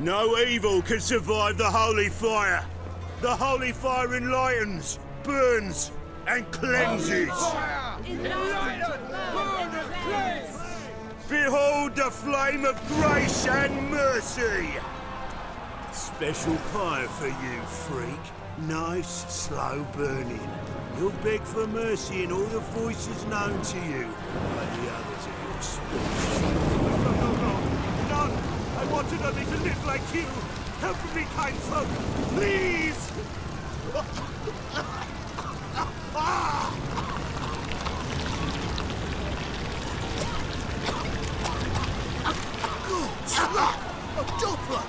No evil can survive the holy fire. The holy fire enlightens, burns, and cleanses. Behold the flame of grace and mercy. Special fire for you, freak. Nice, slow burning. You'll beg for mercy in all the voices known to you by the others of your species. No, I wanted only to live like you. Help me, kind folk, please! Good slap! A doppler!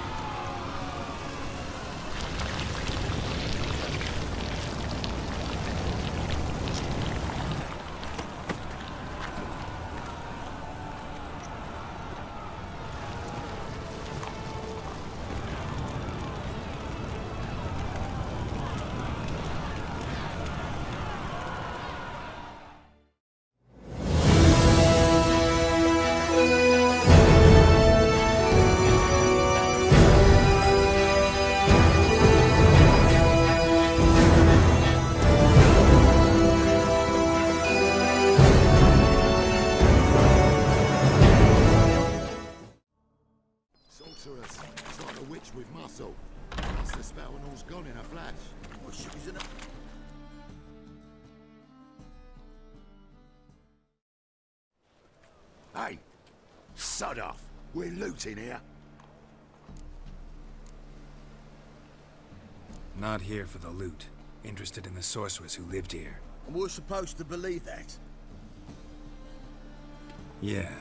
It's like a witch with muscle. That's the spell and all's gone in a flash. Well, she was in a... Hey! Sod off! We're looting here. Not here for the loot. Interested in the sorceress who lived here. And we're supposed to believe that? Yeah.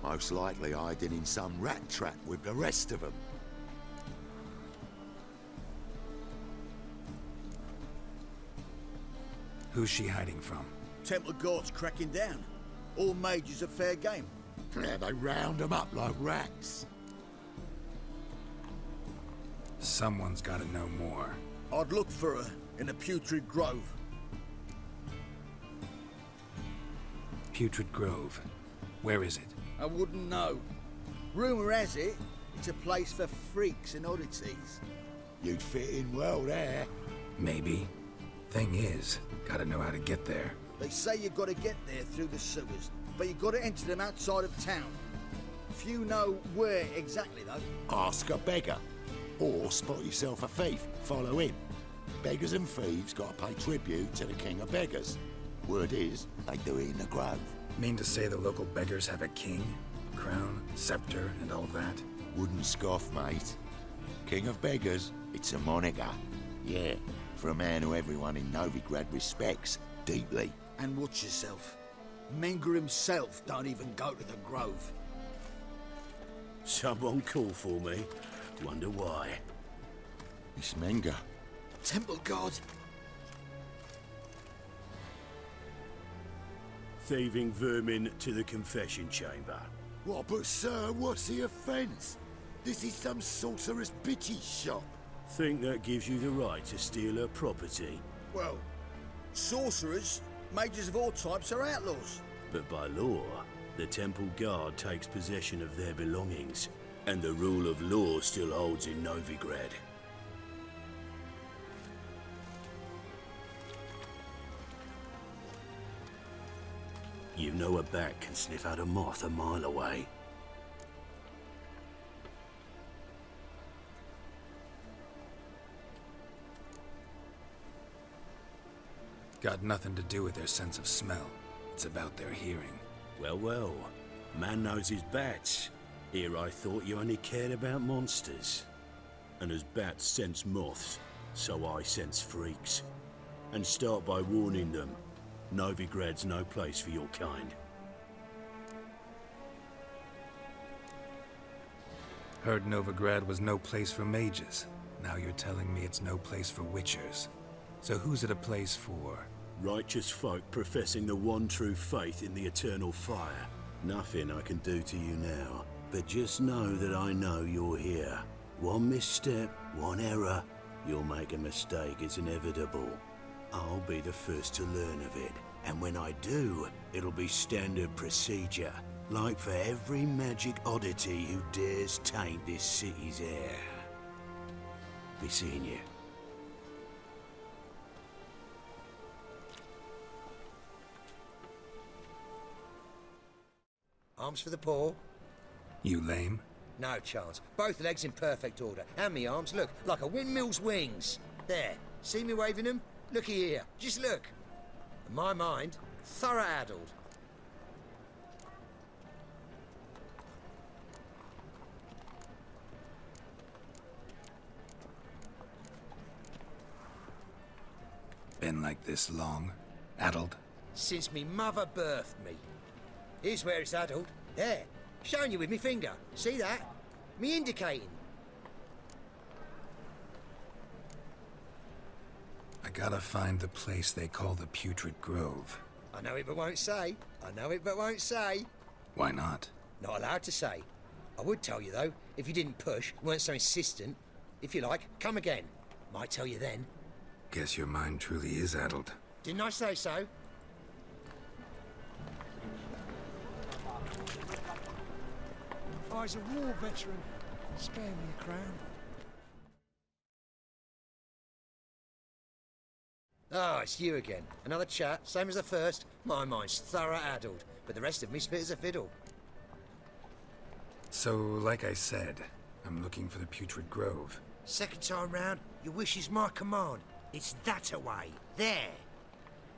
Most likely hiding in some rat trap with the rest of them. Who's she hiding from? Temple guards cracking down. All mages are fair game. Yeah, they round them up like rats. Someone's gotta know more. I'd look for her in the Putrid Grove. Putrid Grove. Where is it? I wouldn't know. Rumour has it, it's a place for freaks and oddities. You'd fit in well there. Maybe. Thing is, gotta know how to get there. They say you gotta get there through the sewers, but you gotta enter them outside of town. Few know where exactly, though. Ask a beggar. Or spot yourself a thief. Follow him. Beggars and thieves gotta pay tribute to the king of beggars. Word is, they do it in the grove. Mean to say the local beggars have a king, crown, scepter, and all that? Wouldn't scoff, mate. King of beggars, it's a moniker. Yeah, for a man who everyone in Novigrad respects deeply. And watch yourself. Menger himself don't even go to the grove. Someone call for me. Wonder why. It's Menger. Temple guard. Thieving vermin to the confession chamber. What, but sir, what's the offence? This is some sorcerer's bitchy shop. Think that gives you the right to steal her property? Well, sorcerers, mages of all types are outlaws. But by law, the temple guard takes possession of their belongings, and the rule of law still holds in Novigrad. You know a bat can sniff out a moth a mile away. Got nothing to do with their sense of smell. It's about their hearing. Well, well. Man knows his bats. Here I thought you only cared about monsters. And as bats sense moths, so I sense freaks. And start by warning them. Novigrad's no place for your kind. Heard Novigrad was no place for mages. Now you're telling me it's no place for witchers. So who's it a place for? Righteous folk professing the one true faith in the Eternal Fire. Nothing I can do to you now, but just know that I know you're here. One misstep, one error, you'll make a mistake, it's inevitable. I'll be the first to learn of it, and when I do, it'll be standard procedure, like for every magic oddity who dares taint this city's air. Be seeing you. Arms for the poor? You lame? No chance. Both legs in perfect order. And me arms, look, like a windmill's wings. There. See me waving them? Looky here. Just look. And my mind, thorough addled. Been like this long? Addled? Since me mother birthed me. Here's where it's addled. There. Showing you with me finger. See that? Me indicating. I gotta find the place they call the Putrid Grove. I know it but won't say. I know it but won't say. Why not? Not allowed to say. I would tell you though, if you didn't push, weren't so insistent. If you like, come again. Might tell you then. Guess your mind truly is addled. Didn't I say so? I's a war veteran. Spare me a crown. Ah, it's you again. Another chat, same as the first. My mind's thorough addled, but the rest of me's fit as a fiddle. So, like I said, I'm looking for the Putrid Grove. Second time round, your wish is my command. It's that away. There.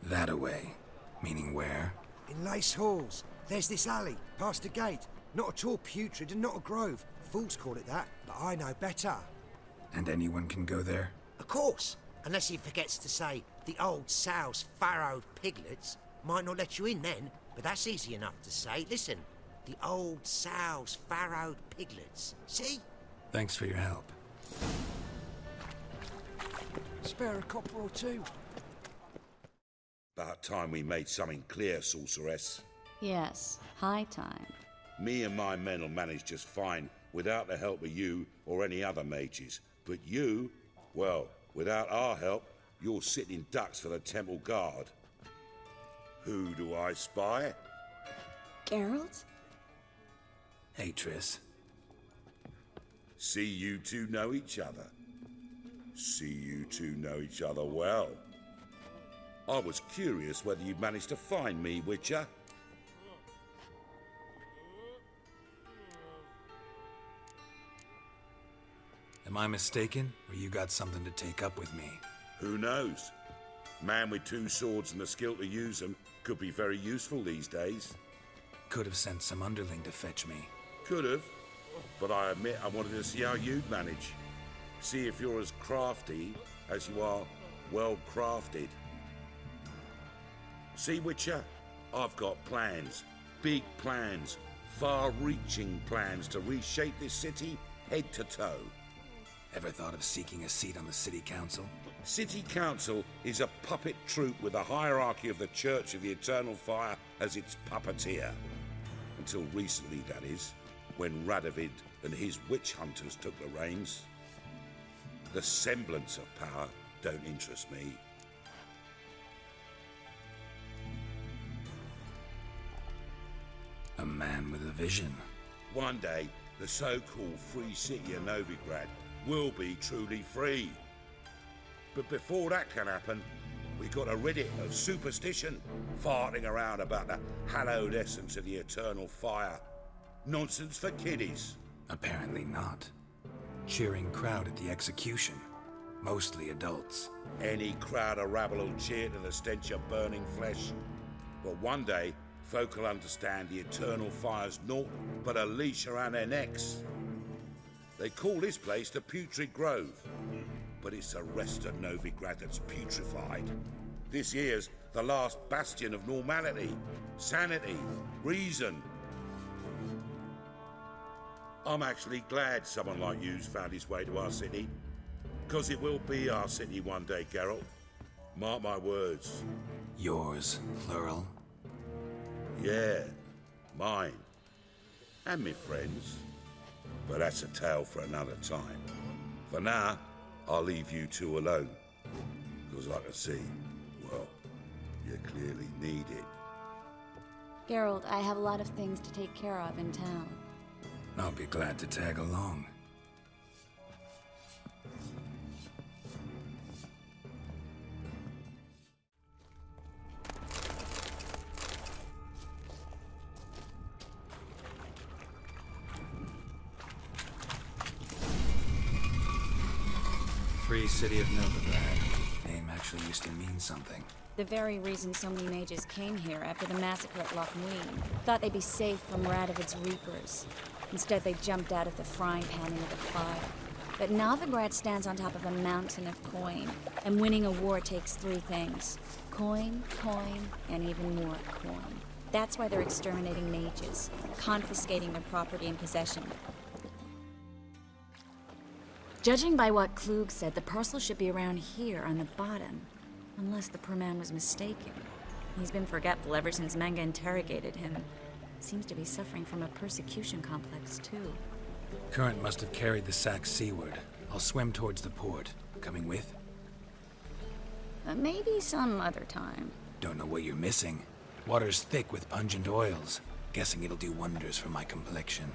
That away? Meaning where? In Lace Halls. There's this alley, past the gate. Not at all putrid and not a grove. Fools call it that, but I know better. And anyone can go there? Of course. Unless he forgets to say, the old sow's farrowed piglets might not let you in then, but that's easy enough to say. Listen, the old sow's farrowed piglets. See? Thanks for your help. Spare a copper or two. About time we made something clear, sorceress. Yes, high time. Me and my men will manage just fine without the help of you or any other mages. But you, well, without our help, you're sitting ducks for the temple guard. Who do I spy? Geralt? Hey, Triss. See you two know each other. See you two know each other well. I was curious whether you'd managed to find me, Witcher. Am I mistaken, or you got something to take up with me? Who knows? Man with two swords and the skill to use them could be very useful these days. Could have sent some underling to fetch me. Could have, but I admit I wanted to see how you'd manage. See if you're as crafty as you are well crafted. See, Witcher, I've got plans. Big plans. Far-reaching plans to reshape this city head to toe. Ever thought of seeking a seat on the city council? City Council is a puppet troupe with the hierarchy of the Church of the Eternal Fire as its puppeteer. Until recently, that is, when Radovid and his witch hunters took the reins. The semblance of power don't interest me. A man with a vision. One day, the so-called free city of Novigrad will be truly free. But before that can happen, we got to rid it of superstition, farting around about the hallowed essence of the eternal fire. Nonsense for kiddies. Apparently not. Cheering crowd at the execution. Mostly adults. Any crowd of rabble will cheer to the stench of burning flesh. But one day, folk will understand the eternal fire's naught but a leash around their necks. They call this place the Putrid Grove, but it's the rest of Novigrad that's putrefied. This here's the last bastion of normality, sanity, reason. I'm actually glad someone like you's found his way to our city, because it will be our city one day, Geralt. Mark my words. Yours, plural. Yeah, mine. And me friends. But that's a tale for another time. For now, I'll leave you two alone. Because I can see, well, you clearly need it. Geralt, I have a lot of things to take care of in town. I'll be glad to tag along. Free City of Novigrad. Name actually used to mean something. The very reason so many mages came here after the massacre at Loch Muin. Thought they'd be safe from Radovid's reapers. Instead, they jumped out of the frying pan into the fire. But Novigrad stands on top of a mountain of coin, and winning a war takes three things. Coin, and even more coin. That's why they're exterminating mages, confiscating their property and possession. Judging by what Klug said, the parcel should be around here on the bottom. Unless the poor man was mistaken. He's been forgetful ever since Manga interrogated him. Seems to be suffering from a persecution complex, too. Current must have carried the sack seaward. I'll swim towards the port. Coming with? Maybe some other time. Don't know what you're missing. Water's thick with pungent oils. Guessing it'll do wonders for my complexion.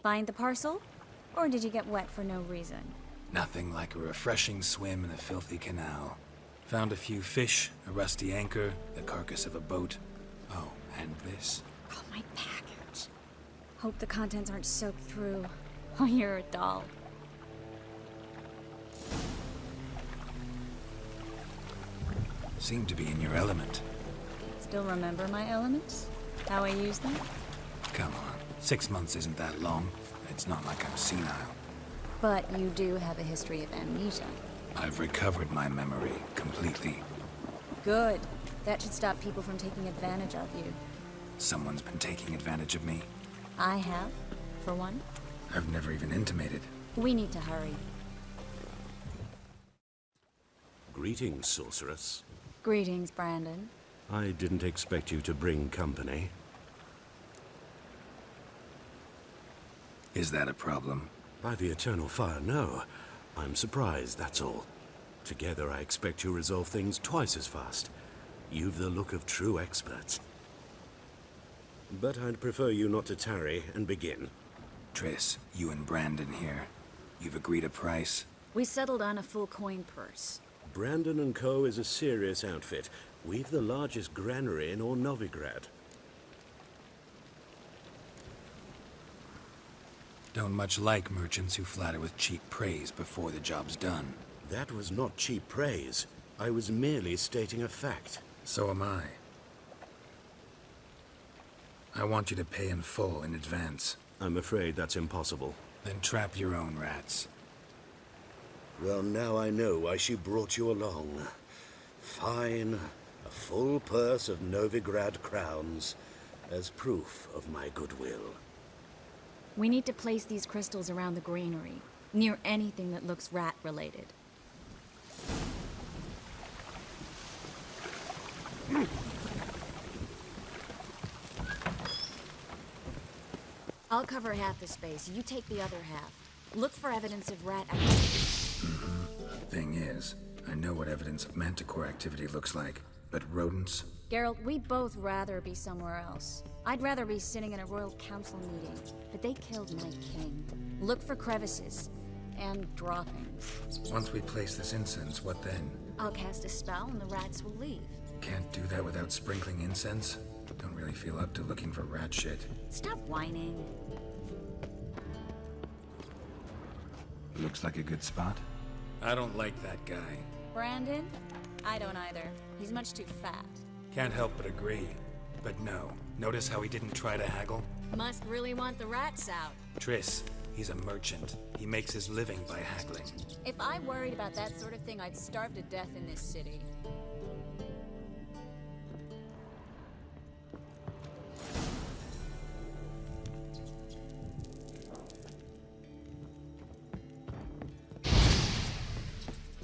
Find the parcel? Or did you get wet for no reason? Nothing like a refreshing swim in a filthy canal. Found a few fish, a rusty anchor, the carcass of a boat. Oh, and this. Oh, my package. Hope the contents aren't soaked through. Oh, you're a doll. Seem to be in your element. Still remember my elements? How I use them? Come on. 6 months isn't that long. It's not like I'm senile. But you do have a history of amnesia. I've recovered my memory completely. Good. That should stop people from taking advantage of you. Someone's been taking advantage of me. I have, for one. I've never even intimated. We need to hurry. Greetings, sorceress. Greetings, Brandon. I didn't expect you to bring company. Is that a problem? By the Eternal Fire, no. I'm surprised, that's all. Together, I expect to resolve things twice as fast. You've the look of true experts. But I'd prefer you not to tarry and begin. Triss, you and Brandon here. You've agreed a price? We settled on a full coin purse. Brandon and Co. is a serious outfit. We've the largest granary in all Novigrad. Don't much like merchants who flatter with cheap praise before the job's done. That was not cheap praise. I was merely stating a fact. So am I. I want you to pay in full in advance. I'm afraid that's impossible. Then trap your own rats. Well, now I know why she brought you along. Fine. A full purse of Novigrad crowns as proof of my goodwill. We need to place these crystals around the granary, near anything that looks rat-related. I'll cover half the space, you take the other half. Look for evidence of rat activity. Thing is, I know what evidence of manticore activity looks like, but rodents? Geralt, we'd both rather be somewhere else. I'd rather be sitting in a royal council meeting, but they killed my king. Look for crevices and droppings. Once we place this incense, what then? I'll cast a spell and the rats will leave. Can't do that without sprinkling incense? Don't really feel up to looking for rat shit. Stop whining. Looks like a good spot. I don't like that guy. Brandon? I don't either. He's much too fat. Can't help but agree. But no. Notice how he didn't try to haggle? Must really want the rats out. Triss, he's a merchant. He makes his living by haggling. If I worried about that sort of thing, I'd starve to death in this city.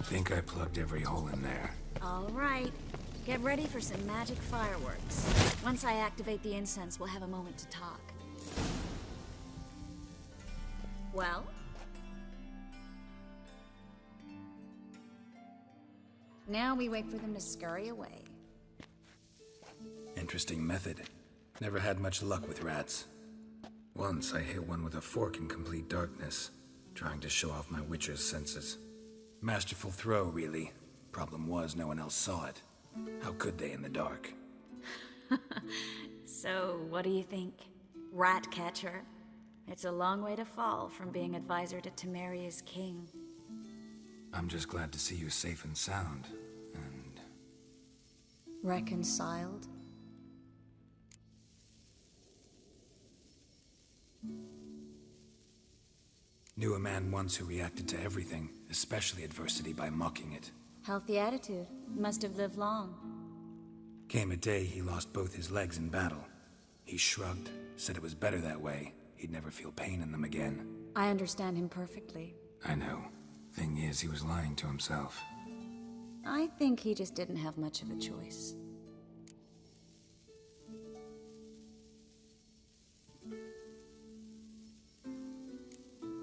Think I plugged every hole in there. All right. Get ready for some magic fireworks. Once I activate the incense, we'll have a moment to talk. Well? Now we wait for them to scurry away. Interesting method. Never had much luck with rats. Once I hit one with a fork in complete darkness, trying to show off my witcher's senses. Masterful throw, really. Problem was, no one else saw it. How could they in the dark? So, what do you think? Rat catcher? It's a long way to fall from being advisor to Temeria's king. I'm just glad to see you safe and sound, and... Reconciled? Knew a man once who reacted to everything, especially adversity, by mocking it. Healthy attitude. Must have lived long. Came a day he lost both his legs in battle. He shrugged, said it was better that way. He'd never feel pain in them again. I understand him perfectly. I know. Thing is, he was lying to himself. I think he just didn't have much of a choice.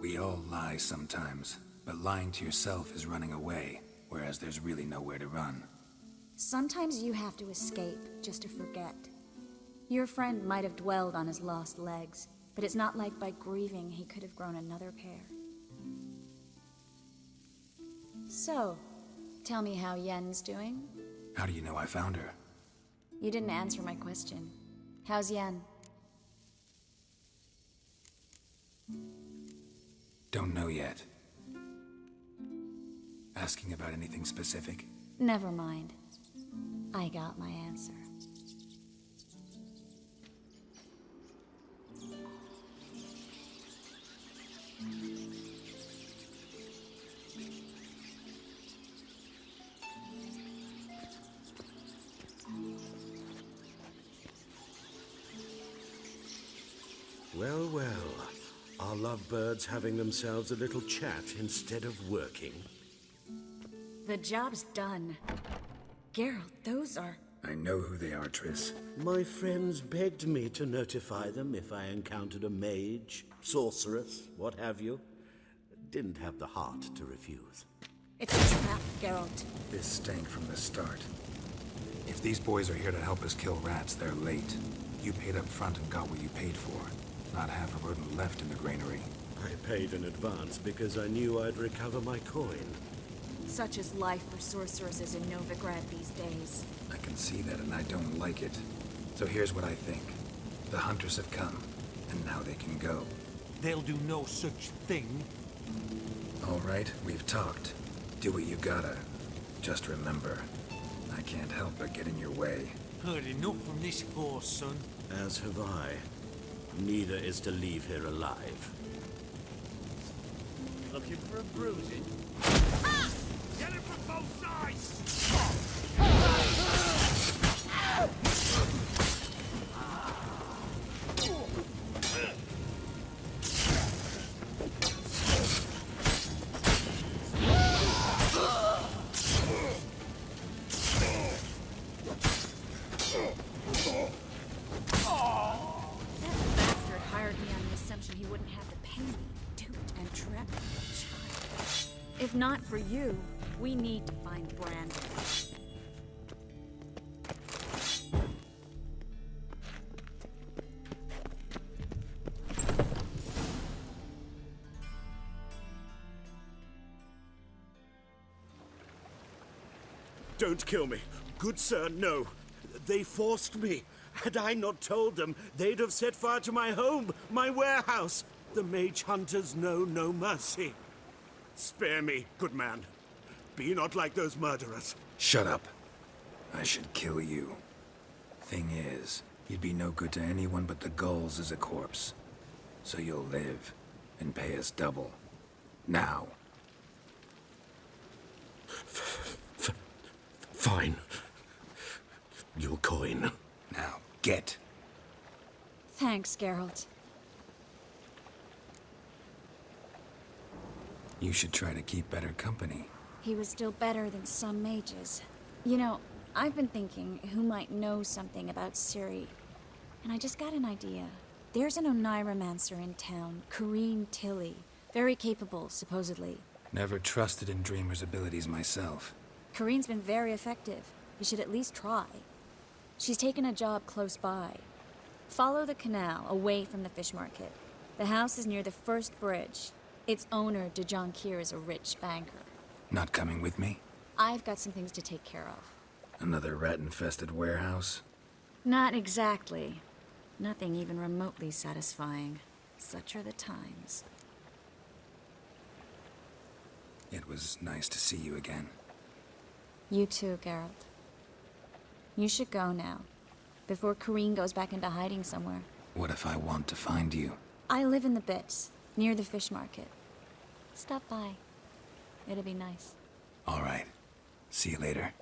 We all lie sometimes, but lying to yourself is running away, whereas there's really nowhere to run. Sometimes you have to escape just to forget. Your friend might have dwelled on his lost legs, but it's not like by grieving he could have grown another pair. So, tell me how Yen's doing? How do you know I found her? You didn't answer my question. How's Yen? Don't know yet. Asking about anything specific? Never mind. I got my answer. Well, well. Are lovebirds having themselves a little chat instead of working? The job's done. Geralt, those are... I know who they are, Triss. My friends begged me to notify them if I encountered a mage, sorceress, what have you. Didn't have the heart to refuse. It's a trap, Geralt. This stank from the start. If these boys are here to help us kill rats, they're late. You paid up front and got what you paid for. Not half a rodent left in the granary. I paid in advance because I knew I'd recover my coin. Such is life for sorceresses in Novigrad these days. I can see that, and I don't like it. So here's what I think. The hunters have come, and now they can go. They'll do no such thing. All right, we've talked. Do what you gotta. Just remember, I can't help but get in your way. Heard enough from this horse, son. As have I. Neither is to leave here alive. Looking for a bruising? Ah! Get him from both sides! He wouldn't have to pay me, toot and trap the child. If not for you, we need to find Brandon. Don't kill me. Good sir, no. They forced me. Had I not told them, they'd have set fire to my home, my warehouse. The mage hunters know no mercy. Spare me, good man. Be not like those murderers. Shut up. I should kill you. Thing is, you'd be no good to anyone but the gulls as a corpse. So you'll live and pay us double. Now. Fine. Your coin. Now, get. Thanks, Geralt. You should try to keep better company. He was still better than some mages. You know, I've been thinking who might know something about Ciri. And I just got an idea. There's an Oneiromancer in town, Corrine Tilly. Very capable, supposedly. Never trusted in Dreamer's abilities myself. Corrine's been very effective. You should at least try. She's taken a job close by. Follow the canal, away from the fish market. The house is near the first bridge. Its owner, de Jonquier, is a rich banker. Not coming with me? I've got some things to take care of. Another rat-infested warehouse? Not exactly. Nothing even remotely satisfying. Such are the times. It was nice to see you again. You too, Geralt. You should go now, before Corrine goes back into hiding somewhere. What if I want to find you? I live in the Bits, near the fish market. Stop by. It'll be nice. All right. See you later.